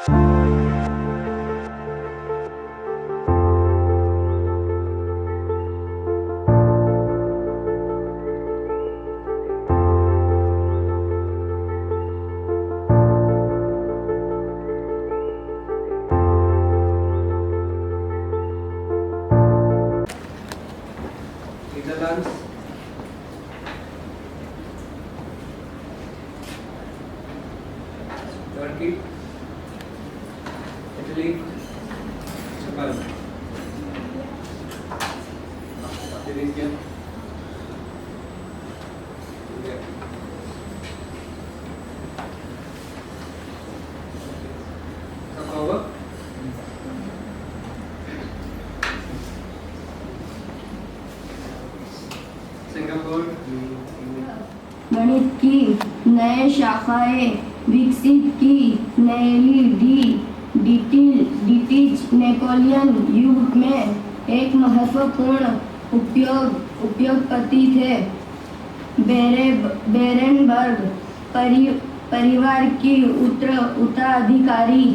Netherlands, Turkey, Italy, Japan, Tunisia, India. Cover. Singapore, गणित की नए शाखाएं विकसित की। नैली डीटीज नेपोलियन युग में एक महत्वपूर्ण उद्योगपति थे। बेरेनबर्ग परिवार की उत्तराधिकारी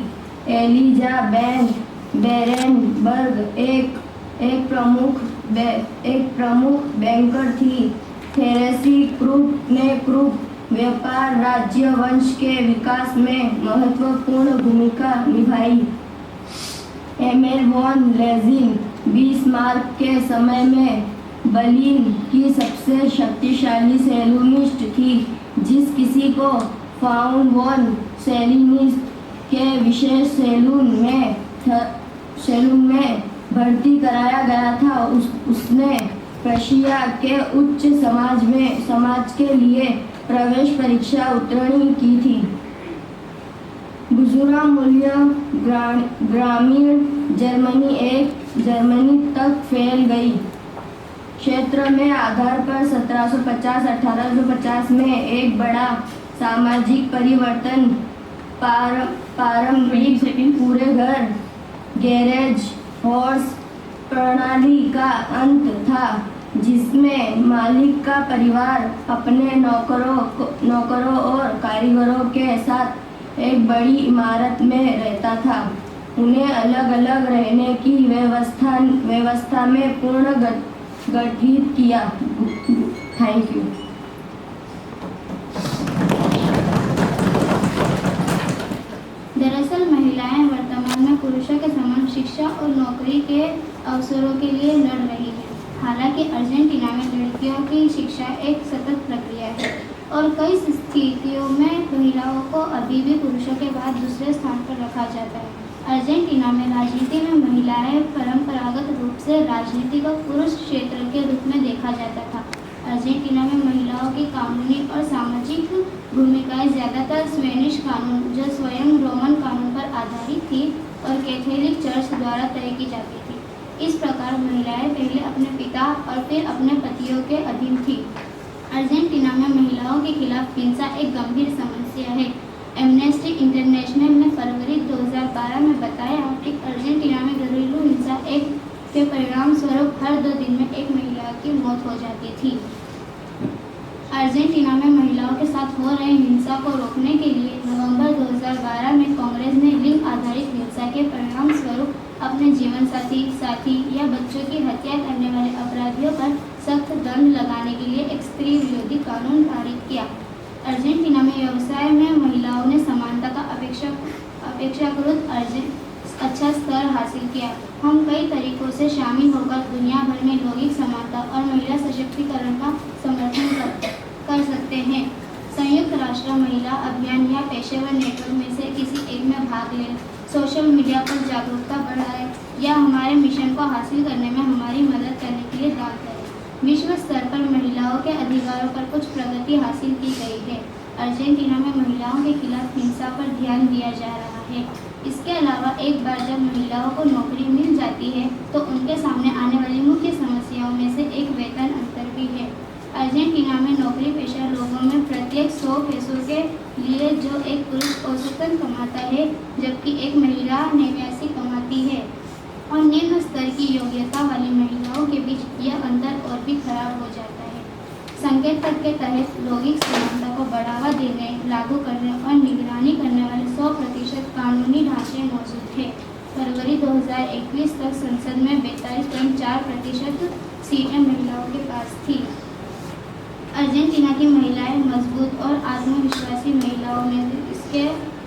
एलिजाबेथ बेरेनबर्ग एक प्रमुख बैंकर थी। थेरेसी क्रूप ने व्यापार राज्य वंश के विकास में महत्वपूर्ण भूमिका निभाई। एमिल वॉन लेजिंग बिस्मार्क के समय में बर्लिन की सबसे शक्तिशाली सैलूनिस्ट थी। जिस किसी को फाउन वॉन सैलूनिस्ट के विशेष सैलून में भर्ती कराया गया था, उसने प्रशिया के उच्च समाज के लिए प्रवेश परीक्षा उत्तीर्ण की थी। गुजरा मूल्य ग्रामीण जर्मनी तक फैल गई। क्षेत्र में आधार पर 1750-1850 में एक बड़ा सामाजिक परिवर्तन पारंपरिक पूरे घर गैरेज हॉर्स प्रणाली का अंत था, जिसमें मालिक का परिवार अपने नौकरों और कारीगरों के साथ एक बड़ी इमारत में रहता था। उन्हें अलग-अलग रहने की व्यवस्था में पुनर्गठित किया। Thank you. दरअसल महिलाएं वर्तमान में पुरुषों के समान शिक्षा और नौकरी के अवसरों के लिए लड़ रही हैं। हालांकि अर्जेंटीना में लड़कियों की शिक्षा एक सतत प्रक्रिया है और कई स्थितियों में महिलाओं को अभी भी पुरुषों के बाद दूसरे स्थान पर रखा जाता है। अर्जेंटीना में राजनीति में महिलाएं परंपरागत रूप से राजनीति को पुरुष क्षेत्र के रूप में देखा जाता था। अर्जेंटीना में महिलाओं की कानूनी और सामाजिक भूमिकाएं ज़्यादातर स्पेनिश कानून, जो स्वयं रोमन कानून पर आधारित थी, और कैथोलिक चर्च द्वारा तय की जाती थी। इस प्रकार महिलाएं पहले अपने पिता और फिर अपने पतियों के अधीन थी। अर्जेंटीना में महिलाओं के खिलाफ हिंसा एक गंभीर समस्या है। एमनेस्टी इंटरनेशनल ने फरवरी 2012 में बताया कि अर्जेंटीना में घरेलू हिंसा के परिणाम स्वरूप हर 2 दिन में एक महिला की मौत हो जाती थी। अर्जेंटीना में महिलाओं के साथ हो रहे हिंसा को रोकने के लिए नवंबर 2012 में कांग्रेस ने लिंग आधारित हिंसा के परिणाम स्वरूप अपने जीवन साथी या बच्चों की हत्या करने वाले अपराधियों पर सख्त दंड लगाने के लिए एक स्त्री विरोधी कानून पारित किया। अर्जेंटीना में व्यवसाय में महिलाओं ने समानता का अपेक्षाकृत अच्छा स्तर हासिल किया। हम कई तरीकों से शामिल होकर दुनिया भर में लैंगिक समानता और महिला सशक्तिकरण का समर्थन कर सकते हैं। संयुक्त राष्ट्र महिला अभियान या पेशेवर नेटवर्क में से किसी एक में भाग लें, सोशल मीडिया पर जागरूकता बढ़ाएं या हमारे मिशन को हासिल करने में हमारी मदद करने के लिए दान करें। विश्व स्तर पर महिलाओं के अधिकारों पर कुछ प्रगति हासिल की गई है। अर्जेंटीना में महिलाओं के खिलाफ हिंसा पर ध्यान दिया जा रहा है। इसके अलावा एक बार जब महिलाओं को नौकरी मिल जाती है तो उनके सामने आने वाली मुख्य समस्याओं में से एक वेतन अंतर भी है। अर्जेंटीना में नौकरी पेशा लोगों में प्रत्येक 100 पैसों के लिए जो एक पुरुष औसतन कमाता है, जबकि एक महिला 89 कमाती है, और निम्न स्तर की योग्यता वाली महिलाओं के बीच यह अंतर और भी खराब हो जाता है। संकेत पत्र के तहत लैंगिक समानता को बढ़ावा देने, लागू करने और निगरानी करने वाले 100% कानूनी ढांचे मौजूद थे। फरवरी 2021 तक संसद में 42.4% सीटें महिलाओं के पास थी। अर्जेंटीना की महिलाएं मजबूत और आत्मविश्वासी महिलाओं में थी। इसके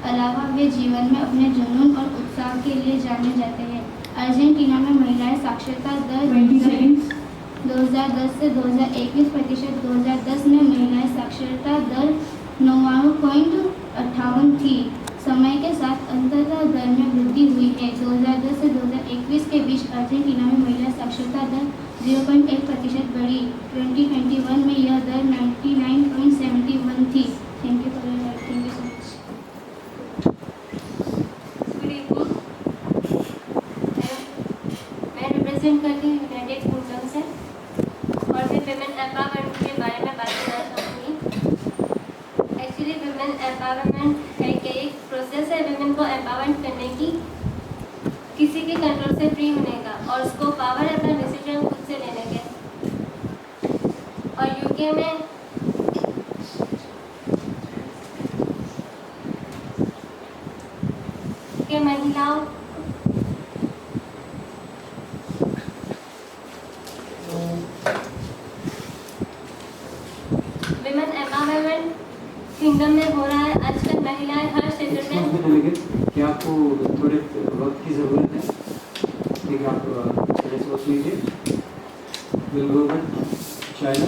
अलावा वे जीवन में अपने जुनून और उत्साह के लिए जाने जाते हैं। अर्जेंटीना में महिलाएं साक्षरता दर 2010 से 2021%, 2010 में महिलाएं साक्षरता दर 99.58 थी। समय के साथ अंततः दर में वृद्धि हुई है। 2010 से 2021 के बीच अर्जेंटीना में महिला साक्षरता दर 0.1% बढ़ी। 2021 में यह दर 99.71 थी। Thank you for your help. Thank you so much. Good evening. मैं रिप्रेजेंट करती हूँ यूनाइटेड किंगडम से और मैं विमेन एम्पावरमेंट के बारे में बात करना चाहूँगी। एक्चुअली विमेन एम्पावरमेंट एक प्रोसेस है विमेन को एम्पावरमेंट करने की, किसी के कंट्रोल से फ्री होने का, और उसको पावर है अपना डिसीजन खुद से लेने के। और यूके में के महिलाओं विमेन एम्पावरमेंट किंगडम में हो रहा है। आजकल महिलाएं हर क्षेत्र में क्या आपको थोड़े वक्त की ज़रूरत है? ठीक है, आप थोड़े से वक्त लीजिए। Will go with China.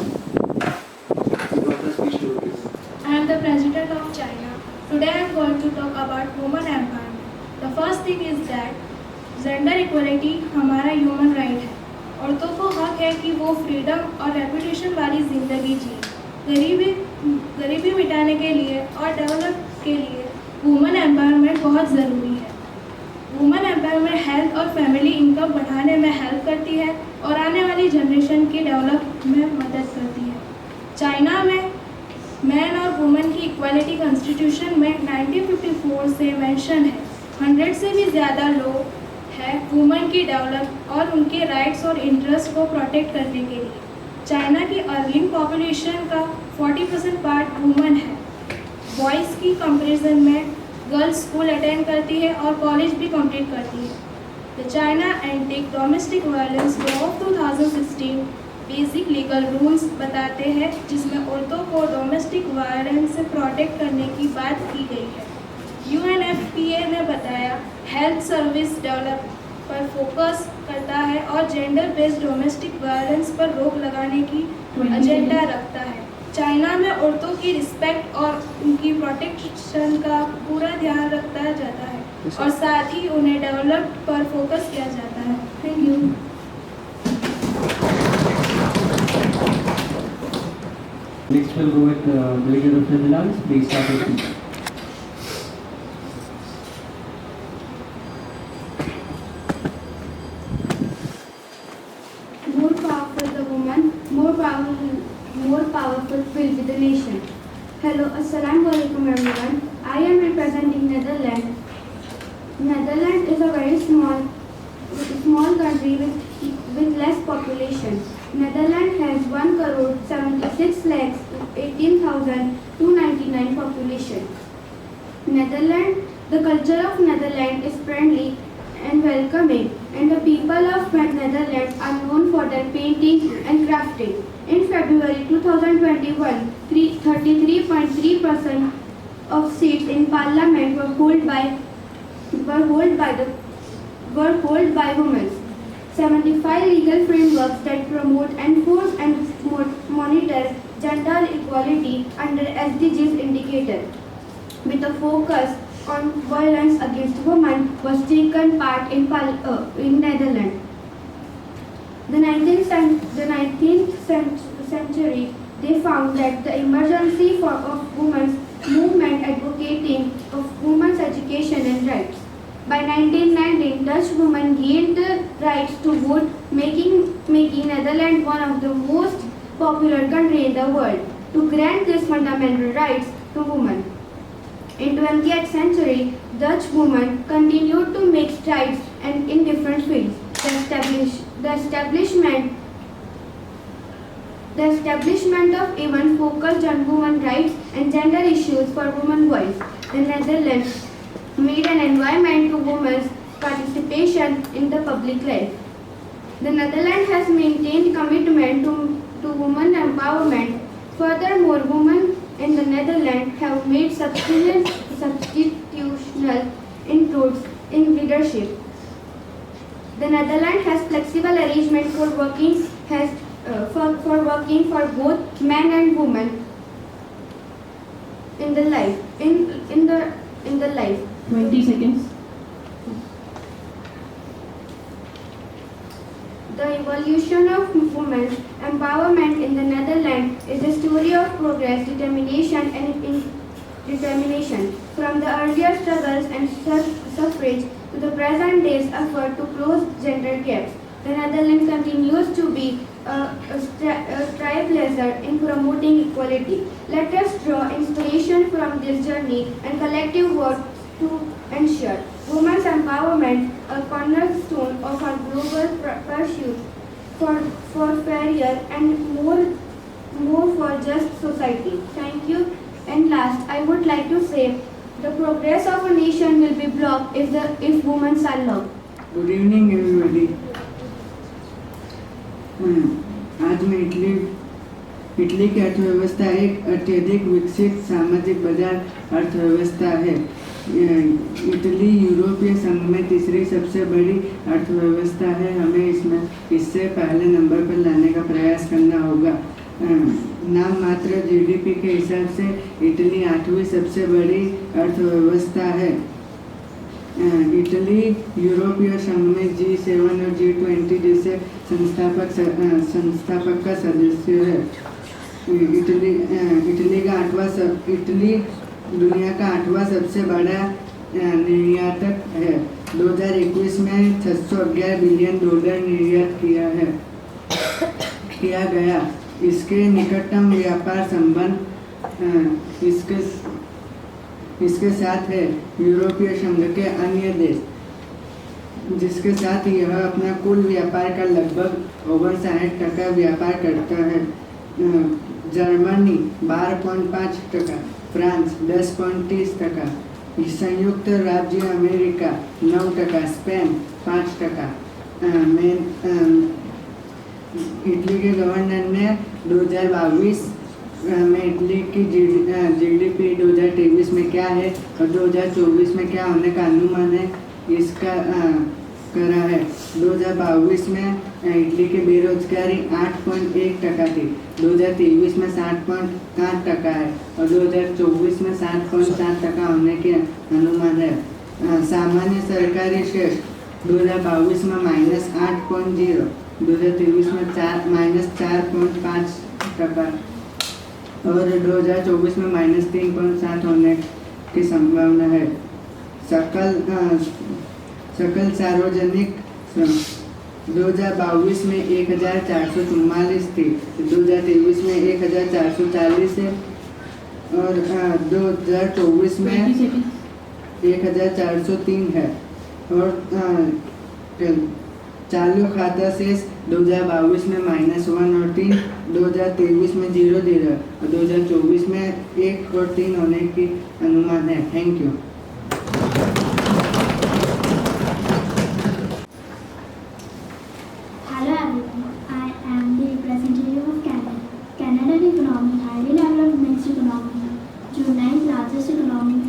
I am the President of China. Today I am going to talk about women empowerment. The first thing is that gender equality हमारा human right है। औरतों को हक है कि वो फ्रीडम और रेपुटेशन वाली ज़िंदगी जिए। गरीबी मिटाने के लिए और डेवलप के लिए वुमेन एम्पावरमेंट बहुत ज़रूरी है। वुमेन एम्पावरमेंट हेल्थ और फैमिली इनकम बढ़ाने में हेल्प करती है और आने वाली जनरेशन की डेवलप में मदद करती है। चाइना में मैन और वुमेन की इक्वालिटी कॉन्स्टिट्यूशन में 1954 से मेंशन है। 100 से भी ज़्यादा लोग हैं वुमेन की डेवलप और उनके राइट्स और इंटरेस्ट को प्रोटेक्ट करने के लिए। चाइना की अर्निंग पॉपुलेशन का 40% पार्ट वुमेन है। बॉयज़ की कंपैरिजन में गर्ल्स स्कूल अटेंड करती है और कॉलेज भी कंप्लीट करती है। The China anti domestic violence law of 2016 basic legal rules बताते हैं जिसमें औरतों को डोमेस्टिक वायलेंस से प्रोटेक्ट करने की बात की गई है। UNFPA ने बताया हेल्थ सर्विस डेवलप पर फोकस करता है और जेंडर बेस्ड डोमेस्टिक वायलेंस पर रोक लगाने की एजेंडा रखता है। चाइना में औरतों की रिस्पेक्ट और उनकी प्रोटेक्शन का पूरा ध्यान रखा जाता है और साथ ही उन्हें डेवलप पर फोकस किया जाता है। Thank you. Next we'll go with Delegate of Netherlands. Please start with you. More powerful the woman, more powerful will be the nation. Hello, Assalamu alaikum everyone. I am representing Netherlands. Netherlands is a very small country with less population. Netherlands has 1,76,18,299 population. Netherlands, the culture of Netherlands is friendly and welcoming, and the people of Netherlands are known for their painting and crafting. In February 2021, 33.3% of seats in Parliament were held by women. 75 legal frameworks that promote, enforce and monitor gender equality under SDGs indicator, with a focus on violence against women, was taken part in Netherlands. The 19th century, they found that the emergency of women's movement advocating of women's education and rights. By 1919, Dutch women gained the rights to vote, making Netherlands one of the most popular countries in the world to grant these fundamental rights to women. In 20th century, Dutch women continued to make strides and in different fields. The The establishment of events focused on women's rights and gender issues for women's voice. The Netherlands made an environment to women's participation in the public life. The Netherlands has maintained commitment to women empowerment. Furthermore, women in the Netherlands have made substitutional inroads in leadership. The Netherlands has flexible arrangement for working for both men and women in the life. In the life. 20 seconds. The evolution of women's empowerment in the Netherlands is a story of progress, determination, and determination. From the earlier struggles and suffrage to the present day's effort to close gender gaps, the Netherlands continues to be a trailblazer in promoting equality. Let us draw inspiration from this journey and collective work to ensure women's empowerment, a cornerstone of our global pursuit for fairer and more for just society. Thank you. And last, I would like to say, the progress of a nation will be blocked if women are loved. Good evening everybody. आज मैं Italy की अर्थव्यवस्था एक अत्यधिक विकसित सामाजिक बाजार अर्थव्यवस्था है। इटली यूरोपीय संघ में तीसरी सबसे बड़ी अर्थव्यवस्था है। हमें इससे पहले नंबर पर लाने का प्रयास करना होगा। नाम मात्र जीडीपी के हिसाब से इटली 8वीं सबसे बड़ी अर्थव्यवस्था है। इटली यूरोपीय संघ में G7 और G20 जैसे संस्थापक का सदस्य है। इटली दुनिया का 8वां सबसे बड़ा निर्यातक है। 2021 में $611 बिलियन निर्यात किया गया। इसके निकटतम व्यापार संबंध इसके साथ है यूरोपीय संघ के अन्य देश, जिसके साथ यह अपना कुल व्यापार का लगभग 59% व्यापार करता है। जर्मनी 12.5%, फ्रांस 10.30%, संयुक्त राज्य अमेरिका 9%, स्पेन 5%। इटली के गवर्नर ने 2022 में इटली की जीडीपी 2023 में क्या है और 2024 में क्या होने का अनुमान है इसका करा है। 2022 में इटली की बेरोजगारी 8.1% थी, 2023 में 60.8% है और 2024 में 60.7% होने के अनुमान है। सामान्य सरकारी शेष 2022 में -8.0, 2023 में -4.5% और 2024 में -3.7 होने की संभावना है। सकल सार्वजनिक 2022 में 1444 थी, 2023 में 1440 है और 2024 में 1403 है। और चालू खाता शेष 2022 में -1 और 3, 2023 में 0 और 2024 में 1 और 3 होने की अनुमान है। Thank you. Hello everyone, I am the representative of Canada. Canada की economy highly developed next economy है, जो 9th लार्जेस्ट इकोनॉमी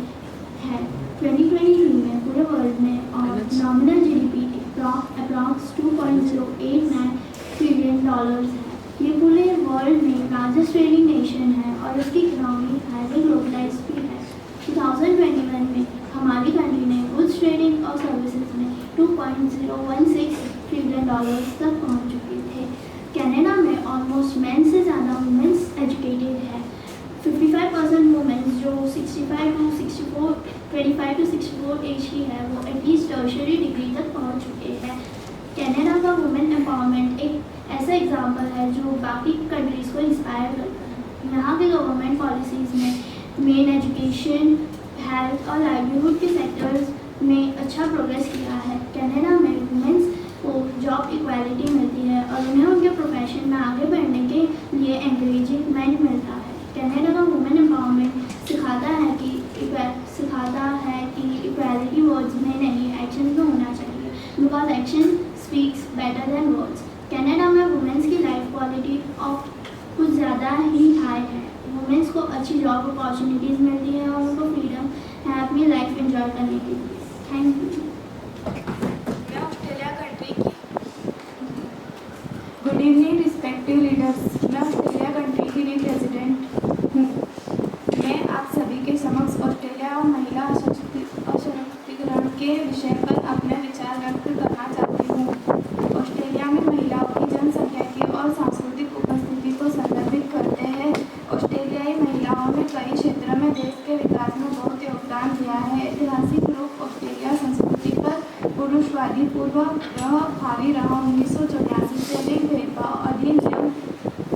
है। 2023 में पूरे वर्ल्ड में और नॉमिनल जीडीपी अप्रॉक्स $2.089 ट्रिलियन है। ये पूरे वर्ल्ड में लार्जेस्ट ट्रेडिंग नेशन है और उसकी इकोनॉमी हाईली ग्लोबलाइज्ड भी है। 2021 में हमारी कंट्री ने गुड्स ट्रेडिंग और सर्विसेज में $2.016 ट्रिलियन तक पहुंच चुके थे। कनाडा में ऑलमोस्ट मेन से ज़्यादा वुमेंस एजुकेटेड है। 55% वुमेंस जो 25 to 64 एज की है वो एटलीस्ट टर्शियरी डिग्री तक पहुंच चुके हैं। कनाडा का वुमेन एम्पावरमेंट एक ऐसा एग्जाम्पल है जो बाकी कंट्रीज़ को इंस्पायर करता है। यहाँ के गवर्नमेंट पॉलिसीज़ में मेन एजुकेशन, हेल्थ और लाइवलीहुड के सेक्टर्स में अच्छा प्रोग्रेस किया है। कनाडा में वुमेंस को जॉब इक्वालिटी मिलती है और उन्हें उनके प्रोफेशन में आगे बढ़ने के लिए एनकरेजमेंट मिलता है। कनाडा का वुमेन एम्पावरमेंट सिखाता है कि इक्वालिटी वर्ड्स में नहीं, एक्शन में होना चाहिए, because action speaks better than words. Canada में वुमेन्स की लाइफ क्वालिटी ऑफ कुछ ज़्यादा ही हाई है। वुमेन्स को अच्छी जॉब अपॉर्चुनिटीज़ मिलती है और उनको फ्रीडम है अपनी लाइफ एंजॉय करने के लिए। Thank you. मैं ऑस्ट्रेलिया कंट्री की गुड इवनिंग रिस्पेक्टिव लीडर्स। मैं ऑस्ट्रेलिया कंट्री की प्रेसिडेंट हूँ। मैं आप सभी के समक्ष ऑस्ट्रेलिया और महिला सशक्तिकरण के विषय पर अपने विचार व्यक्त करना चाहती हूँ। ऑस्ट्रेलिया में महिलाओं की जनसंख्या की और सांस्कृतिक उपस्थिति को संदर्भित करते हैं। ऑस्ट्रेलियाई महिलाओं ने कई क्षेत्रों में देश के विकास में बहुत योगदान दिया है। ऐतिहासिक रूप ऑस्ट्रेलिया संस्कृति पर पुरुषवादी पूर्वाग्रह हावी रहा। 1984 से लिंग भेदभाव अधिनियम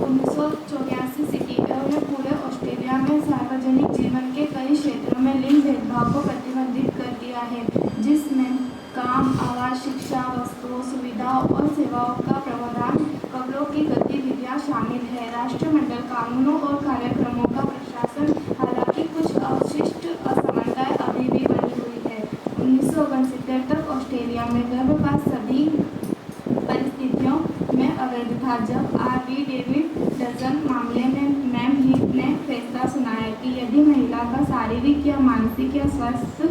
1984 सिटी ने पूरे ऑस्ट्रेलिया में सार्वजनिक जीवन के कई क्षेत्रों में लिंग भेदभाव को प्रतिबंधित कर दिया है, जिसमें काम, आवास, शिक्षा, वस्तुओं, सुविधाओं और सेवाओं का प्रावधान, कपड़ों की गतिविधियां शामिल है। राष्ट्रमंडल कानूनों और कार्यक्रमों का प्रशासन, हालांकि कुछ अवशिष्ट असमानताएं अभी भी बनी हुई है। 1969 तक ऑस्ट्रेलिया में गर्भपात सभी परिस्थितियों में अवैध था। जब आर.वी. डेविड डजन मामले में मैम हीथ ने फैसला सुनाया कि यदि महिला का शारीरिक या मानसिक या स्वास्थ्य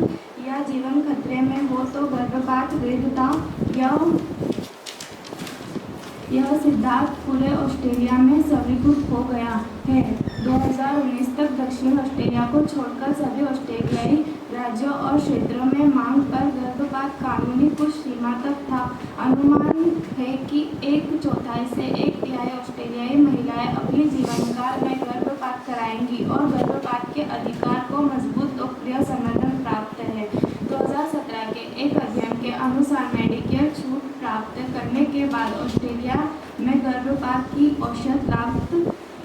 या जीवन खतरे में हो तो गर्भपात वैध था। यह सिद्धांत पूरे ऑस्ट्रेलिया में स्वीकृत हो गया है। 2019 तक दक्षिण ऑस्ट्रेलिया को छोड़कर सभी ऑस्ट्रेलियाई राज्यों और क्षेत्रों में मांग पर गर्भपात कानूनी कुछ सीमा तक था। अनुमान है कि 1/4 से 1/3 ऑस्ट्रेलियाई महिलाएं अपने जीवनकाल में गर्भपात कराएंगी और गर्भपात के अधिकार को मजबूत लोकप्रिय समर्थन प्राप्त है। 2017 के एक अध्ययन के अनुसार मेडिकेयर छूट प्राप्त करने के बाद ऑस्ट्रेलिया में गर्भपात की औसत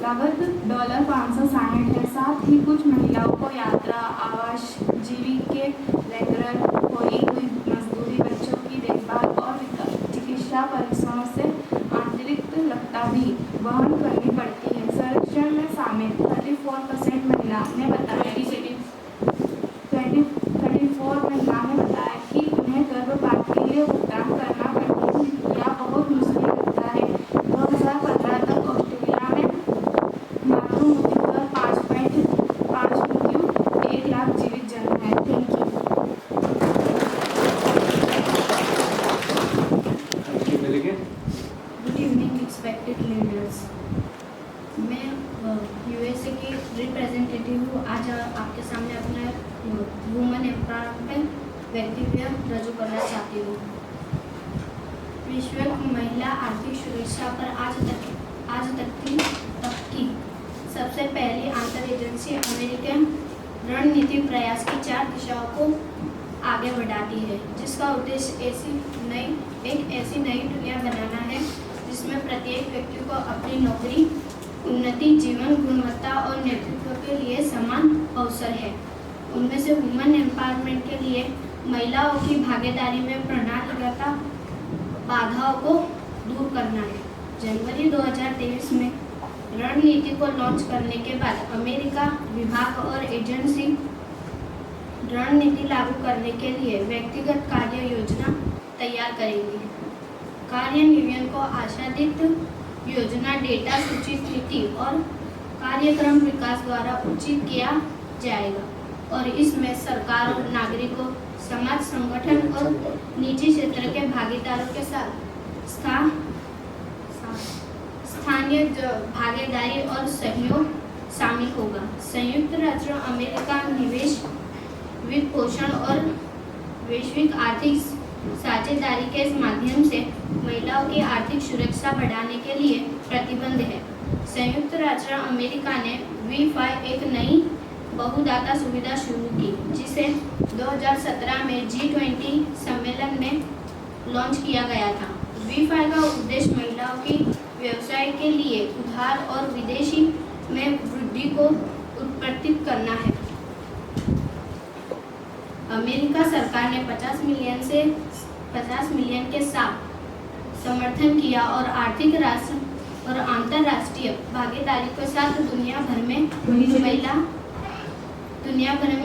लागत $560 है। साथ ही कुछ महिलाओं को यात्रा, आवास, जीविका, लेकर खोई हुई मजदूरी, बच्चों की देखभाल और चिकित्सा परीक्षणों से अतिरिक्त लागत भी वहन करनी पड़ती है। सर्वेक्षण में शामिल 34% महिला ने बताया कि 34 महिला ने बताया कि उन्हें गर्भपात के लिए भुगतान करना कठिन या बहुत मुश्किल लगता है। 2015 तक ऑस्ट्रेलिया में मातृ मृत्यु दर 5.5 मृत्यु 1 लाख जीवित जन्म है। Thank you. Good evening respected leaders. मैं यूएसए की रिप्रेजेंटेटिव हूँ। आज आपके सामने अपना वुमेन एम्पावरमेंट वक्तव्य रजू करना चाहती हूँ। विश्व महिला आर्थिक सुरक्षा पर आज तक की सबसे पहली अंतर एजेंसी अमेरिकन रणनीति प्रयास की 4 दिशाओं को आगे बढ़ाती है, जिसका उद्देश्य एक ऐसी नई दुनिया बनाना है जिसमें प्रत्येक व्यक्ति को अपनी नौकरी, उन्नति, जीवन गुणवत्ता और नेतृत्व के लिए समान अवसर है। उनमें से वुमेन एम्पावरमेंट के लिए महिलाओं की भागीदारी में प्रणालीगत बाधाओं को दूर करना है। जनवरी 2023 में रणनीति को लॉन्च करने के बाद अमेरिका विभाग और एजेंसी रणनीति लागू करने के लिए व्यक्तिगत कार्य योजना तैयार करेंगी। कार्यान्वयन को आच्छादित योजना डेटा सूची नीति और कार्यक्रम विकास द्वारा उचित किया जाएगा और इसमें सरकार और नागरिकों, समाज संगठन और निजी क्षेत्र के भागीदारों के साथ स्थानीय भागीदारी और सहयोग शामिल होगा। संयुक्त राष्ट्र अमेरिका निवेश, वित्त पोषण और वैश्विक आर्थिक साझेदारी के माध्यम से महिलाओं की आर्थिक सुरक्षा बढ़ाने के लिए प्रतिबद्ध है। संयुक्त राष्ट्र अमेरिका ने V5 एक नई बहुदाता सुविधा शुरू की, जिसे 2017 में G20 सम्मेलन में लॉन्च किया गया था। V5 का उद्देश्य महिलाओं की व्यवसाय के लिए उधार और विदेशी में वृद्धि को उत्प्रेरित करना है। अमेरिका सरकार ने 50 मिलियन के समर्थन किया और आर्थिक राष्ट्र और अंतर्राष्ट्रीय भागीदारी के साथ दुनिया भर में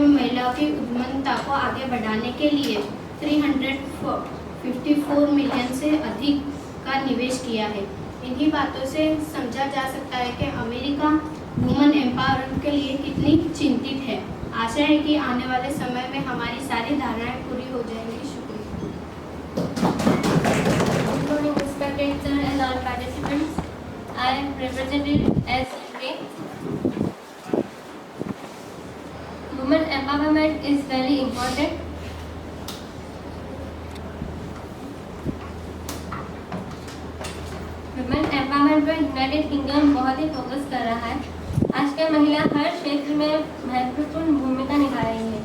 महिलाओं की उद्यमिता को आगे बढ़ाने के लिए 354 मिलियन से अधिक का निवेश किया है। इन्हीं बातों से समझा जा सकता है कि अमेरिका वुमेन एम्पावरमेंट के लिए कितनी चिंतित है। आशा है कि आने वाले समय में हमारी सारी धारणाएं पूरी हो जाएंगी। शुक्रिया। Good morning, respected sir and all participants. I am represented as UK. Women empowerment is very important. Women empowerment पर यूनाइटेड किंगडम बहुत ही फोकस कर रहा है। आजकल महिला हर क्षेत्र में महत्वपूर्ण भूमिका निभा रही है,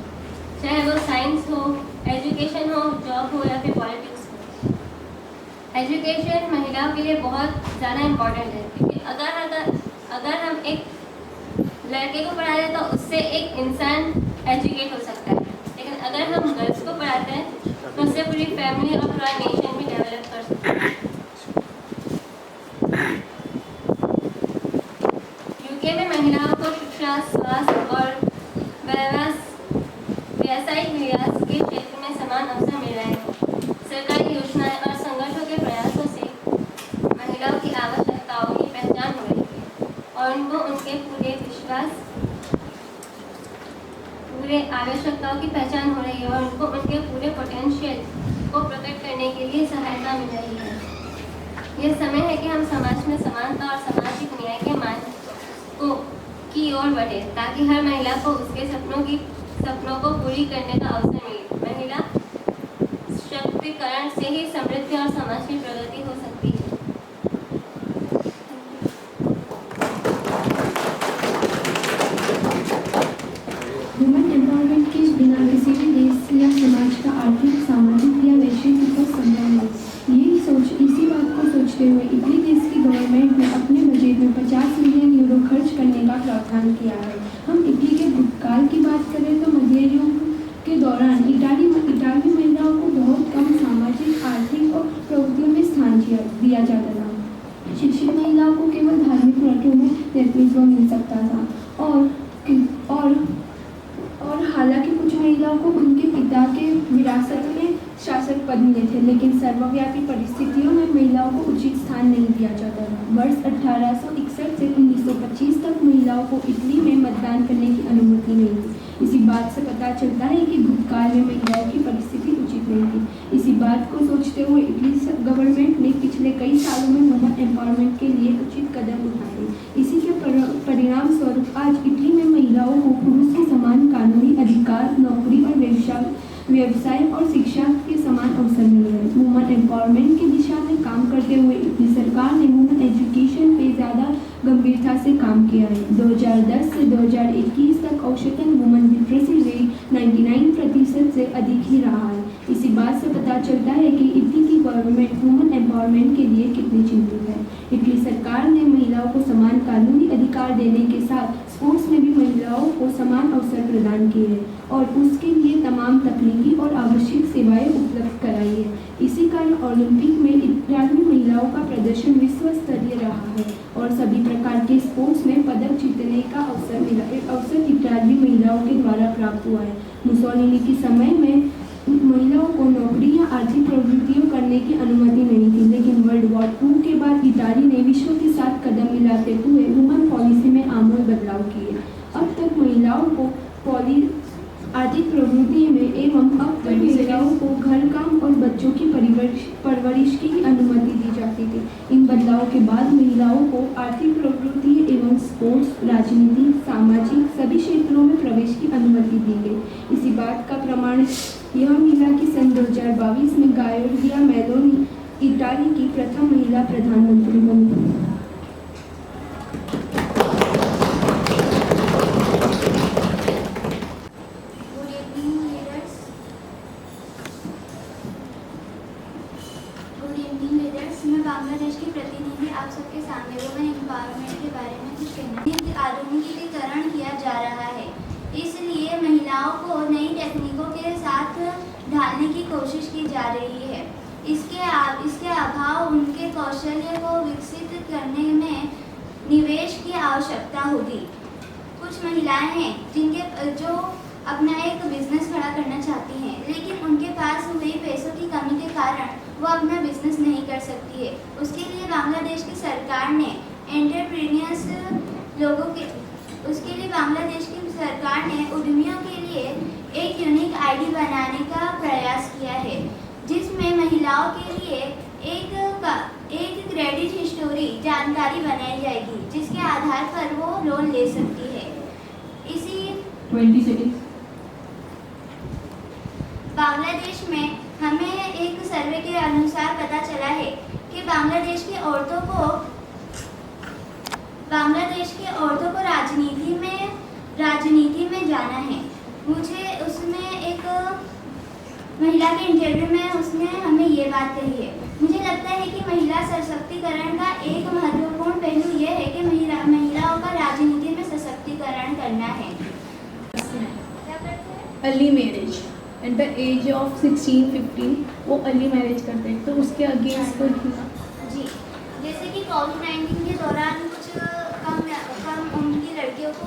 चाहे वो साइंस हो, एजुकेशन हो, जॉब हो या फिर पॉलिटिक्स हो। एजुकेशन महिलाओं के लिए बहुत ज़्यादा इम्पोर्टेंट है, क्योंकि अगर हम एक लड़के को पढ़ा दें तो उससे एक इंसान एजुकेट हो सकता है, लेकिन अगर हम गर्ल्स को पढ़ाते हैं तो उससे पूरी फैमिली और पूरा नेशन भी डेवलप कर सकते हैं। यूके में महिलाओं को शिक्षा, स्वास्थ्य और व्यावसायिक विकास के क्षेत्र में समान अवसर मिल रहे हैं। सरकारी योजनाएं और संगठनों के प्रयासों से महिलाओं की आवश्यकताओं की पहचान हो रही है और उनको उनके आवश्यकताओं की पहचान हो रही है और उनको उनके पूरे पोटेंशियल को प्रकट करने के लिए सहायता मिल रही है। यह समय है कि हम समाज में समानता और सामाजिक न्याय के मार्ग की ओर बढ़े, ताकि हर महिला को उसके सपनों को पूरी करने का अवसर मिले। महिला शक्तिकरण से ही समृद्धि और समाज की प्रगति हो सकती है। वुमेन एम्पावरमेंट के बिना किसी भी देश या समाज का आर्थिक, सामाजिक या वैश्विक विकास संभव नहीं। इसी बात को सोचते हुए इटली देश की गवर्नमेंट ने अपने बजट में 50 मिलियन यूरो खर्च करने का प्रावधान किया है। हम इटली के भूतकाल की बात करें तो मध्य युग के दौरान इटाली महिलाओं को बहुत कम सामाजिक, आर्थिक और प्रवृत्तियों में स्थान दिया जाता था। शिक्षित महिलाओं को केवल धार्मिक व्रतों में नेतृत्व मिल सकता था और हालांकि कुछ महिलाओं को उनके पिता के विरासत में शासक पद मिले थे, लेकिन सर्वव्यापी परिस्थितियों में महिलाओं को उचित स्थान नहीं दिया जाता था। वर्ष 1861 से 1925 तक महिलाओं को इटली में मतदान करने की अनुमति नहीं थी। इसी बात से पता चलता है कि भूतकाल में महिलाओं की परिस्थिति उचित नहीं थी। इसी बात को सोचते हुए इटली गवर्नमेंट ने पिछले कई सालों में वुमेन एम्पावरमेंट के लिए उचित कदम उठाए। इसी के परिणाम स्वरूप आज इटली में महिलाओं को पुरुष के समान कानूनी अधिकार, नौकरी और व्यवसाय और शिक्षा के समान अवसर मिल रहे हैं। वुमेन एम्पावरमेंट की दिशा में काम करते हुए इटली सरकार ने वुमेन एजुकेशन पे ज़्यादा गंभीरता से काम किया है। 2010 से 2021 तक औसतन वुमेन लिटरेसी रेट 99% से अधिक ही रहा है। इसी बात से पता चलता है कि इटली की गवर्नमेंट वुमेन एम्पावरमेंट के लिए कितनी चिंतित है। इटली सरकार ने महिलाओं को समान कानूनी अधिकार देने के साथ स्पोर्ट्स में भी महिलाओं को समान अवसर प्रदान किए हैं और उसके लिए तमाम तकनीकी और आवश्यक सेवाएं उपलब्ध कराई है। इसी कारण ओलंपिक में इटालवी महिलाओं का प्रदर्शन विश्व स्तरीय रहा है और सभी प्रकार के स्पोर्ट्स में पदक जीतने का अवसर इटालवी महिलाओं के द्वारा प्राप्त हुआ है। मुसोलिनी के समय में महिलाओं को नौकरी या आर्थिक प्रवृत्तियों करने की अनुमति नहीं थी, लेकिन वर्ल्ड वॉर 2 के बाद इटाली ने विश्व के साथ कदम मिलाते हुए वुमेन पॉलिसी में आमूल बदलाव किए। अब तक महिलाओं को आर्थिक प्रवृत्ति में एवं अब तक महिलाओं को घर काम और बच्चों की परवरिश की अनुमति दी जाती थी। इन बदलावों के बाद महिलाओं को आर्थिक प्रवृत्ति एवं स्पोर्ट्स, राजनीति, सामाजिक सभी क्षेत्रों में प्रवेश की अनुमति दी गई। इसी बात का प्रमाण यह मिला कि सन 2022 में गायोरिया मेलोनी इटाली की प्रथम महिला प्रधानमंत्री बनी। मैं बांग्लादेश की प्रतिनिधि आप सबके सामने वुमेन एम्पावरमेंट के बारे में कुछ कहना। आधुनिकीकरण किया जा रहा है, इसलिए महिलाओं को नई तकनीकों के साथ ढालने की कोशिश की जा रही है। इसके अभाव उनके कौशल्य को विकसित करने में निवेश की आवश्यकता होगी। कुछ महिलाएं हैं जो अपना एक बिजनेस खड़ा करना चाहती हैं, लेकिन उनके पास हुई पैसों की कमी के कारण वो अपना बिजनेस नहीं कर सकती है। उसके लिए बांग्लादेश की सरकार ने उद्यमियों के लिए एक यूनिक आईडी बनाने का प्रयास किया है, जिसमें महिलाओं के लिए एक क्रेडिट हिस्टोरी जानकारी बनाई जाएगी, जिसके आधार पर वो लोन ले सकती है। इसी 20 सेकंड। बांग्लादेश में हमें एक सर्वे के अनुसार पता चला है कि बांग्लादेश की औरतों को राजनीति में जाना है। मुझे उसमें एक महिला के इंटरव्यू में उसने हमें ये बात कही है। मुझे लगता है कि महिला सशक्तिकरण का एक महत्वपूर्ण पहलू ये है कि महिलाओं का राजनीति में सशक्तिकरण करना है। Early marriage at the age of 16-15 वो अर्ली मैरिज करते हैं, तो उसके अगेंस्ट जी, जैसे कि कोविड-19 के दौरान कुछ कम उम्र की लड़कियों को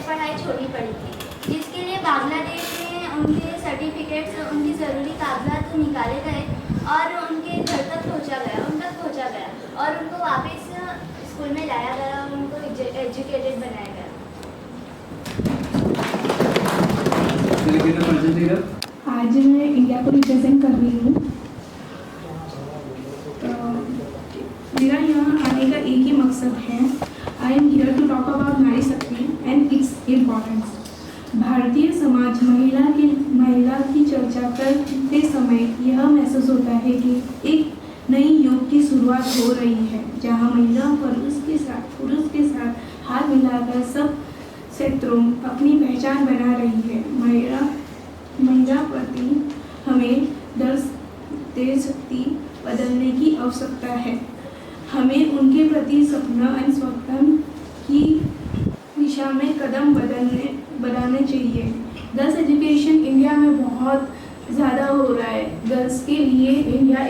पढ़ाई छोड़नी पड़ी थी, जिसके लिए बांग्लादेश में उनके सर्टिफिकेट्स, उनकी ज़रूरी कागजात निकाले गए और उनके घर तक पहुंचा गया और उनको वापस स्कूल में लाया गया और उनको एजुकेटेड बनाया गया। आज मैं इंडिया को रिप्रेजेंट कर रही हूँ। मेरा यहाँ आने का एक ही मकसद है, I am here to talk about Nari Shakti and its importance. Bharatiya Samaj महिला की चर्चा करते समय यह महसूस होता है कि एक नई युग की शुरुआत हो रही है, जहाँ महिला पुरुष के साथ हाथ मिलाकर सब क्षेत्रों अपनी पहचान बना रही है। महिला प्रति हमें देश शक्ति बदलने की आवश्यकता है। हमें उनके प्रति सपना एंड स्वप्न की दिशा में कदम बढ़ाने चाहिए। गर्ल्स एजुकेशन इंडिया में बहुत ज़्यादा हो रहा है। गर्ल्स के लिए इंडिया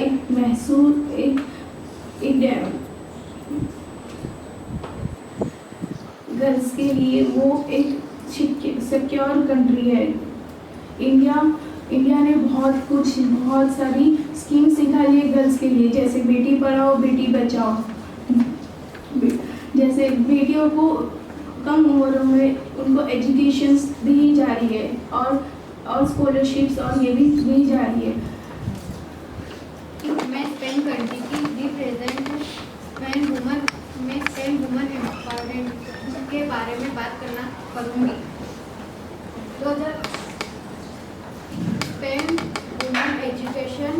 गर्ल्स के लिए वो एक सिक्योर कंट्री है। इंडिया ने बहुत सारी स्कीम्स निकाली है गर्ल्स के लिए, जैसे बेटी पढ़ाओ बेटी बचाओ, जैसे बेटियों को कम उम्र में उनको एजुकेशंस दी जा रही है और स्कॉलरशिप्स और ये भी दी जा रही है। मैं स्पेन कंट्री की रिप्रेजेंट स्पेन वुमन एम्पावरमेंट के बारे में बात करूँगी। स्पेन वुमन एजुकेशन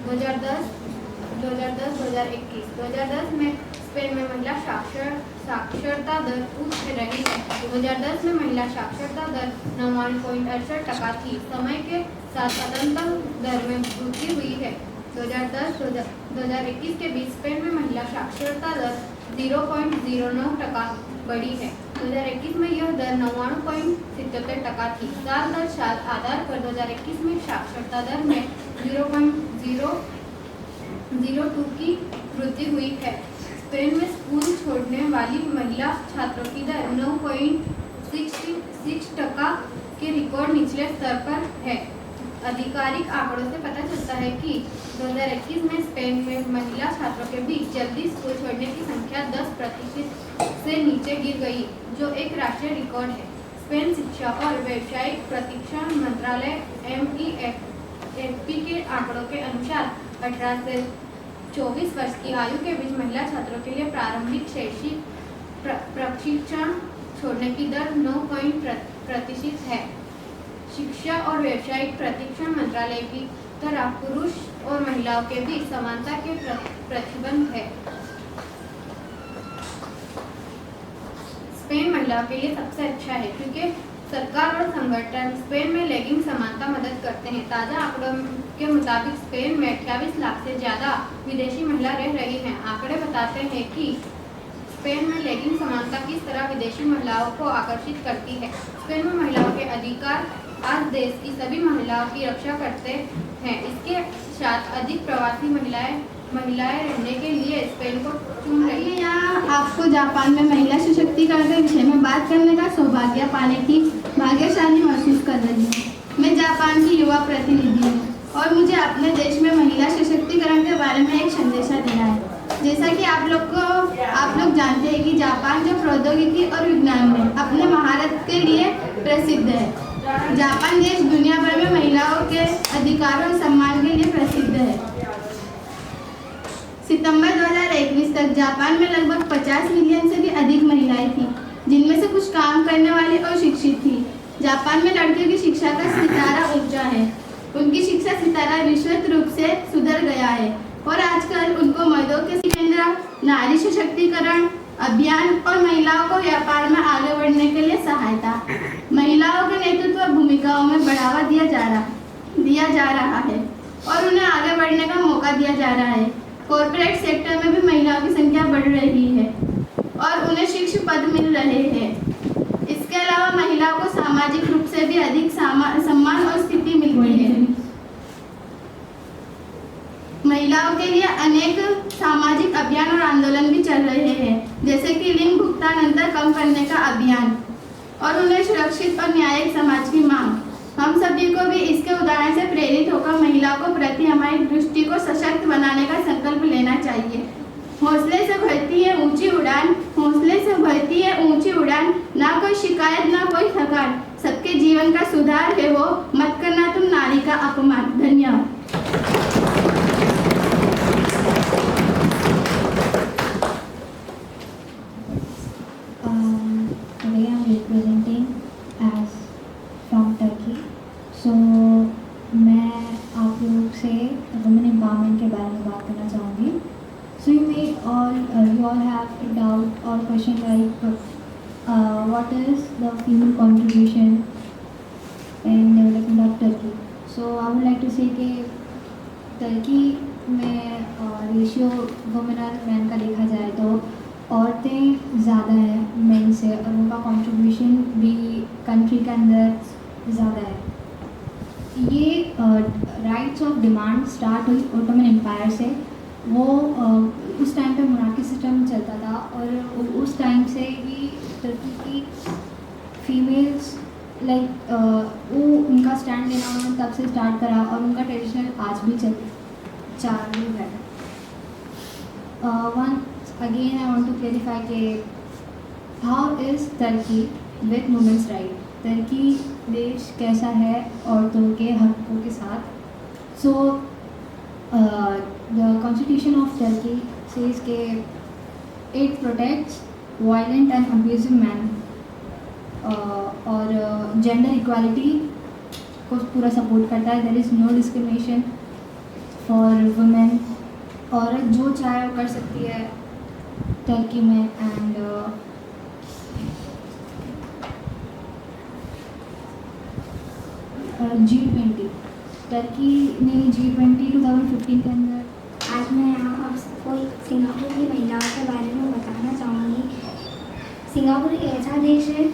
2010-2021 में स्पेन में महिला साक्षरता दर उच्च रही है। 2010 में महिला साक्षरता दर 99.68% थी। समय के साथ स्वतंत्र दर में वृद्धि हुई है। 2010-2021 के बीच स्पेन में महिला साक्षरता दर 0.09% बढ़ी है। 2021 में यह दर 99.77% थी। साल दर साल आधार पर 2021 में साक्षरता दर में 0.002 की वृद्धि हुई है। स्पेन में स्कूल छोड़ने वाली महिला छात्रों की दर 9.66% के रिकॉर्ड निचले स्तर पर है। आधिकारिक आंकड़ों से पता चलता है कि 2021 में स्पेन में महिला छात्रों के बीच जल्दी स्कूल छोड़ने की संख्या 10% से नीचे गिर गई, जो एक राष्ट्रीय रिकॉर्ड है। स्पेन शिक्षा और व्यावसायिक प्रशिक्षण मंत्रालय MEFP के आंकड़ों के अनुसार 18 से 24 वर्ष की आयु के बीच महिला छात्रों के लिए प्रारंभिक शैक्षिक प्रशिक्षण छोड़ने की दर 9% है। शिक्षा और व्यावसायिक प्रशिक्षण मंत्रालय की तरह पुरुष और महिलाओं के बीच समानता के प्रतिबंध है। स्पेन महिलाओं के लिए सबसे अच्छा है क्योंकि सरकार और संगठन स्पेन में लैंगिक समानता मदद करते हैं। ताज़ा आंकड़ों के मुताबिक स्पेन में 28 लाख से ज़्यादा विदेशी महिला रह रही हैं। आंकड़े बताते हैं कि स्पेन में लैंगिक समानता किस तरह विदेशी महिलाओं को आकर्षित करती है। स्पेन में महिलाओं के अधिकार आज देश की सभी महिलाओं की रक्षा करते हैं। इसके पश्चात अधिक प्रवासी महिलाएं रहने के लिए स्पेन को चुन रही मैं यहाँ आपको जापान में महिला सशक्तिकरण के विषय में बात करने का सौभाग्य पाने की भाग्यशाली महसूस कर रही हूँ। मैं जापान की युवा प्रतिनिधि हूँ और मुझे अपने देश में महिला सशक्तिकरण के बारे में एक संदेशा देना है। जैसा कि आप लोग जानते हैं कि जापान जो प्रौद्योगिकी और विज्ञान में अपने महारत के लिए प्रसिद्ध है। जापान देश दुनिया भर में महिलाओं के अधिकारों और सम्मान के लिए प्रसिद्ध है। सितंबर 2021 तक जापान में लगभग 50 मिलियन से भी अधिक महिलाएं थीं, जिनमें से कुछ काम करने वाली और शिक्षित थी। जापान में लड़कियों की शिक्षा का सितारा ऊंचा है। उनकी शिक्षा सितारा विश्वत रूप से सुधर गया है और आजकल उनको मर्दों के केंद्र, नारी सशक्तिकरण अभियान और महिलाओं को व्यापार में आगे बढ़ने के लिए सहायता, महिलाओं के नेतृत्व भूमिकाओं में बढ़ावा दिया जा रहा है और उन्हें आगे बढ़ने का मौका दिया जा रहा है। कॉर्पोरेट सेक्टर में भी महिलाओं की संख्या बढ़ रही है और उन्हें शीर्ष पद मिल रहे हैं। इसके अलावा महिलाओं को सामाजिक रूप से भी अधिक सम्मान और स्थिति मिलती है। महिलाओं के लिए अनेक सामाजिक अभियान और आंदोलन भी चल रहे हैं, जैसे कि लिंग भुगतान अंतर कम करने का अभियान और उन्हें सुरक्षित और न्यायिक समाज की मांग। हम सभी को भी इसके उदाहरण से प्रेरित होकर महिलाओं को प्रति हमारी दृष्टि को सशक्त बनाने का संकल्प लेना चाहिए। हौसले से भरती है ऊंची उड़ान, हौसले से भरती है ऊंची उड़ान, ना कोई शिकायत ना कोई थकान, सबके जीवन का सुधार है वो, मत करना तुम नारी का अपमान। धन्यवाद। Today I am representing as from Turkey. So मैं आप लोग से वुमेन एम्पावरमेंट के बारे में बात करना चाहूँगी. So you all have a doubt or question like what is the female contribution in development of Turkey. So I would like to say कि टर्की में रेशियो वुमेन और मैन का देखा जाए तो औरतें ज़्यादा हैं मेन से और उनका कंट्रीब्यूशन भी कंट्री के अंदर ज़्यादा है. ये राइट्स ऑफ डिमांड स्टार्ट हुई ओटोमन एम्पायर से. वो उस टाइम पे मोनार्की सिस्टम चलता था और उस टाइम से ही टर्की की फीमेल्स लाइक वो उनका स्टैंड लेना उन्होंने तब से स्टार्ट करा और उनका ट्रेडिशनल आज भी चालू है. Again, I want to clarify कि how is Turkey with women's right. Turkey देश कैसा है औरतों के हकों के साथ. So the Constitution of Turkey says कि it protects violent and abusive men और gender equality को पूरा सपोर्ट करता है. There is no discrimination for women. औरत जो चाहे वो कर सकती है टर्की में. एंड G20 टर्की ने G20 2015 के अंदर. आज मैं यहाँ आप सबको सिंगापुर की महिलाओं के बारे में बताना चाहूँगी. सिंगापुर एक ऐसा देश है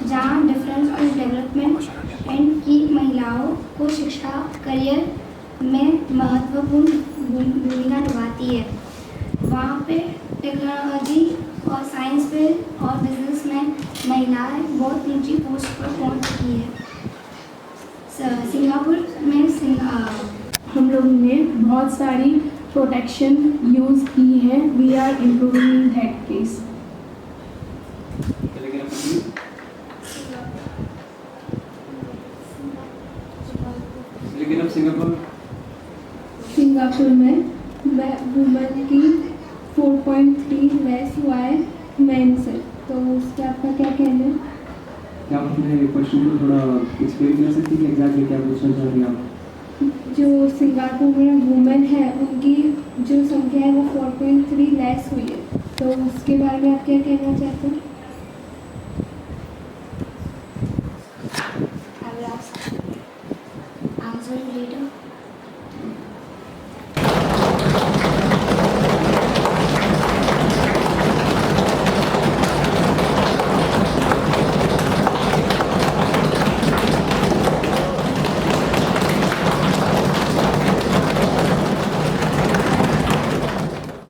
जहाँ डिफरेंस ऑफ डेवलपमेंट एंड की महिलाओं को शिक्षा करियर में महत्वपूर्ण भूमिका निभाती है. वहाँ पे टेक्नोलॉजी और साइंस पे और बिजनेस में महिलाएं बहुत ऊंची पोस्ट पर पहुँच चुकी है. सिंगापुर में हम लोगों ने बहुत सारी प्रोटेक्शन यूज़ की है. We are improving that case. लेकिन अब सिंगापुर में वुमेन की 4.3 लेस हुआ है मैन से. तो उस पर आपका क्या कहना है? क्या आप अपने क्वेश्चन को थोड़ा एक्सप्लेन कर सकती हैं एग्जैक्टली क्या पूछना चाह रही हैं आप? जो सिंगापुर में वुमेन है उनकी जो संख्या है वो 4.3 लेस हुई है. तो उसके बारे में आप क्या कहना चाहते हैं?